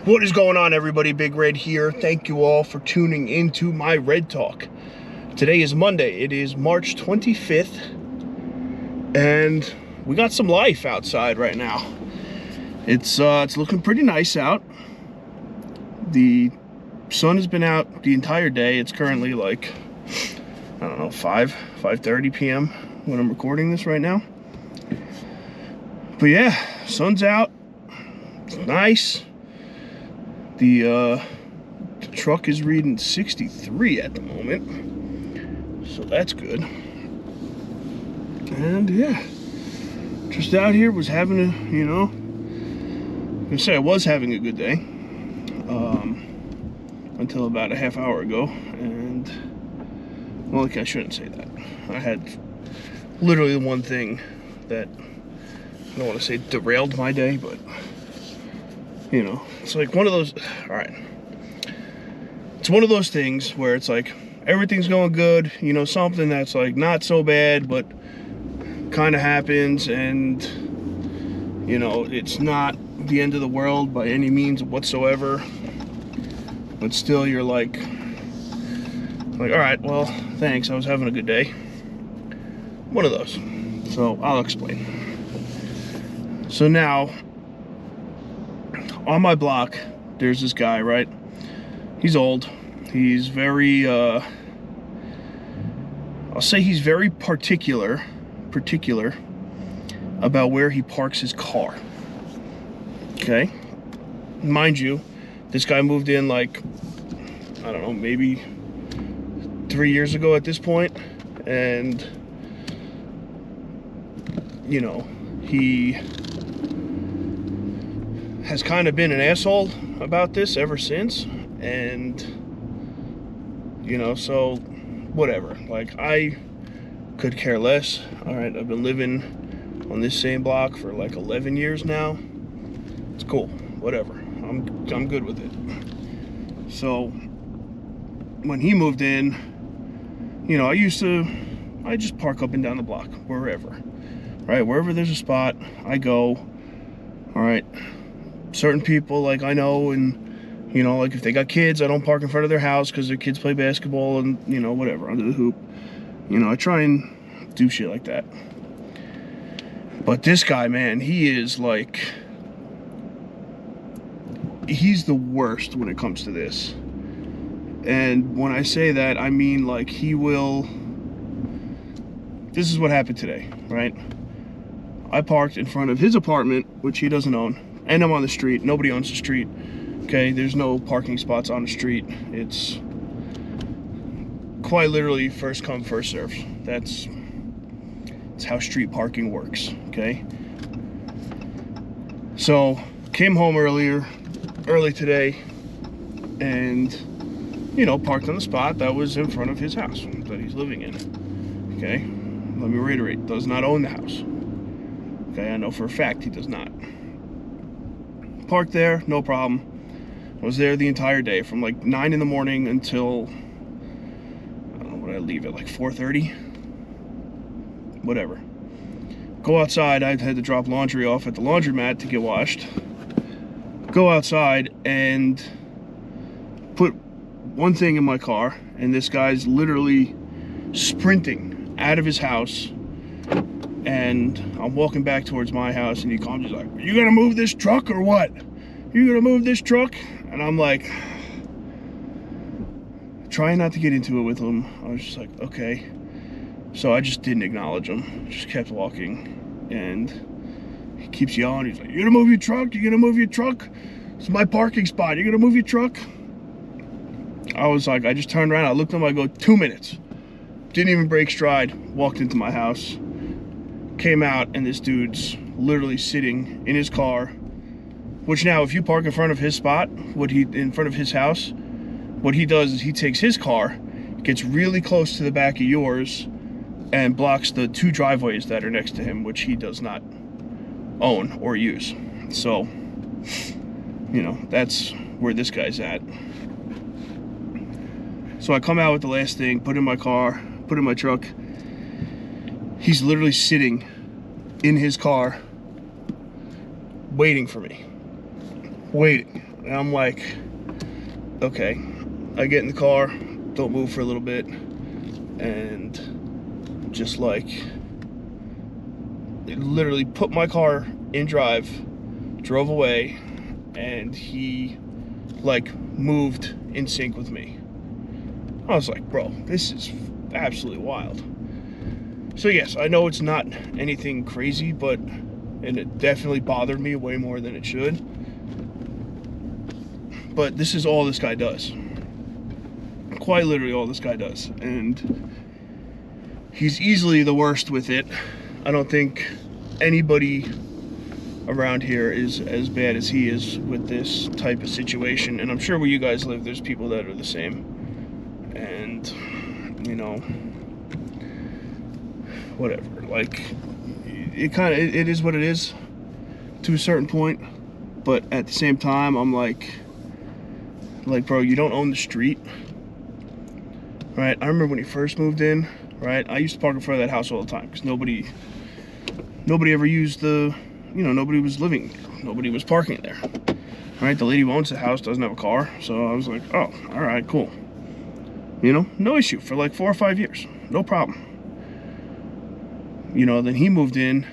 What is going on, everybody? Big Red here. Thank you all for tuning into my Red Talk. Today is Monday. It is March 25th, and we got some life outside right now. It's looking pretty nice out. The sun has been out the entire day. It's currently like, I don't know, 5:30 p.m. when I'm recording this right now. But yeah, sun's out. It's nice. The truck is reading 63 at the moment, so that's good. And yeah, just out here, was having a, I was having a good day until about a half hour ago. And well, I shouldn't say that. I had literally one thing that, I don't want to say derailed my day, but it's like one of those, all right, it's one of those things where it's like everything's going good, something that's like not so bad but kind of happens, and it's not the end of the world by any means whatsoever, but still you're like all right, well, thanks, I was having a good day. One of those. So I'll explain. So now on my block, there's this guy, right? He's old. He's very, I'll say he's very particular about where he parks his car. Okay? Mind you, this guy moved in like, I don't know, maybe 3 years ago at this point. And, he has kind of been an asshole about this ever since, and so whatever, like, I could care less. All right, I've been living on this same block for like 11 years now. It's cool, whatever, I'm good with it. So when he moved in, I just park up and down the block, wherever there's a spot, I go. All right, certain people, like, I know, and like if they got kids, I don't park in front of their house because their kids play basketball and whatever under the hoop. I try and do shit like that. But this guy, man, he is like, he's the worst when it comes to this. And when I say that, I mean, like, he will, this is what happened today, right? I parked in front of his apartment, which he doesn't own, and I'm on the street. Nobody owns the street. Okay, there's no parking spots on the street. It's quite literally first come, first serve. That's how street parking works. Okay. So came home early today, and parked on the spot that was in front of his house that he's living in. Okay, let me reiterate: does not own the house. Okay, I know for a fact he does not. Parked there, no problem. I was there the entire day, from like 9 in the morning until, I don't know, when I leave at like 4:30, whatever. Go outside, I had to drop laundry off at the laundromat to get washed. Go outside and put one thing in my car, and this guy's literally sprinting out of his house, and I'm walking back towards my house, and he comes, he's like, "Are you gonna move this truck or what? You gonna move this truck?" And I'm like, trying not to get into it with him. I was just like, okay. So I just didn't acknowledge him, just kept walking, and he keeps yelling. He's like, "You gonna move your truck? You gonna move your truck? It's my parking spot. You gonna move your truck?" I was like, I just turned around, I looked at him, I go, 2 minutes. Didn't even break stride, walked into my house, came out, and this dude's literally sitting in his car. Which now, if you park in front of his spot, in front of his house, what he does is he takes his car, gets really close to the back of yours, and blocks the 2 driveways that are next to him, which he does not own or use. So, that's where this guy's at. So I come out with the last thing, put in my car, put in my truck. He's literally sitting in his car waiting for me. Waiting. And I'm like, okay. I get in the car, don't move for a little bit, and just like literally put my car in drive, drove away, and he like moved in sync with me. I was like, bro, this is absolutely wild. So yes, I know it's not anything crazy, and it definitely bothered me way more than it should. But this is all this guy does. Quite literally all this guy does. And he's easily the worst with it. I don't think anybody around here is as bad as he is with this type of situation. And I'm sure where you guys live, there's people that are the same. And, you know, whatever. Like, it is what it is to a certain point. But at the same time, I'm like, bro, you don't own the street. Right? I remember when he first moved in, right? I used to park in front of that house all the time because nobody ever used the, you know, nobody was living, nobody was parking there. Right? The lady who owns the house doesn't have a car, so I was like, oh, all right, cool. You know, no issue for like 4 or 5 years, no problem. You know, then he moved in,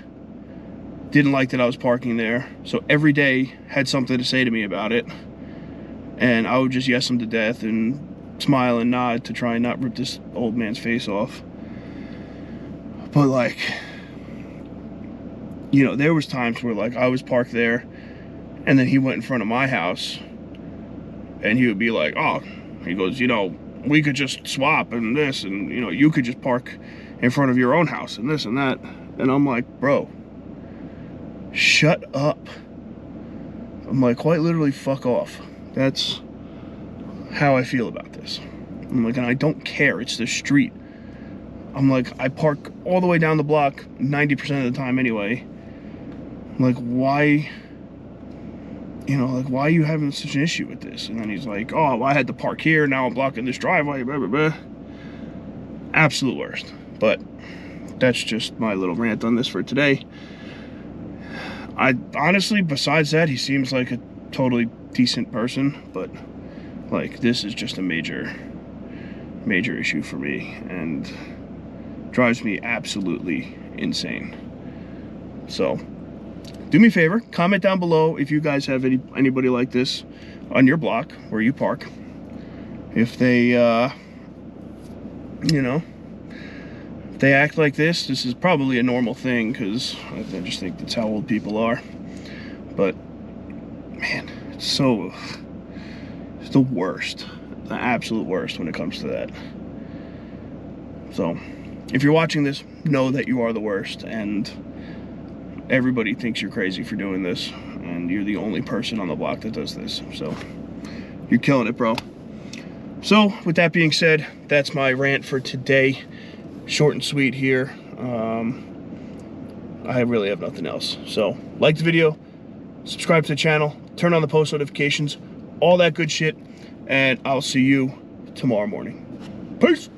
didn't like that I was parking there, so every day had something to say to me about it, and I would just yes him to death and smile and nod to try and not rip this old man's face off. But like, you know, there was times where like I was parked there and then he went in front of my house and he would be like, oh, he goes, you know, we could just swap and this, and you know, you could just park in front of your own house and this and that. And I'm like, bro, shut up. I'm like, quite literally, fuck off. That's how I feel about this. I'm like, and I don't care, it's the street. I'm like, I park all the way down the block 90% of the time anyway. I'm like, why, you know, like, why are you having such an issue with this? And then he's like, oh, well, I had to park here, now I'm blocking this driveway, blah, blah, blah. Absolute worst. But that's just my little rant on this for today. I honestly, besides that, he seems like a totally decent person, but like, this is just a major issue for me and drives me absolutely insane. So do me a favor, comment down below if you guys have anybody like this on your block where you park. If they you know, if they act like this is probably a normal thing, because I just think that's how old people are. But man, it's the worst, the absolute worst when it comes to that. So if you're watching this, know that you are the worst, and everybody thinks you're crazy for doing this, and you're the only person on the block that does this. So you're killing it, bro. So with that being said, that's my rant for today. Short and sweet here. I really have nothing else. So like the video, subscribe to the channel, turn on the post notifications, all that good shit, and I'll see you tomorrow morning. Peace.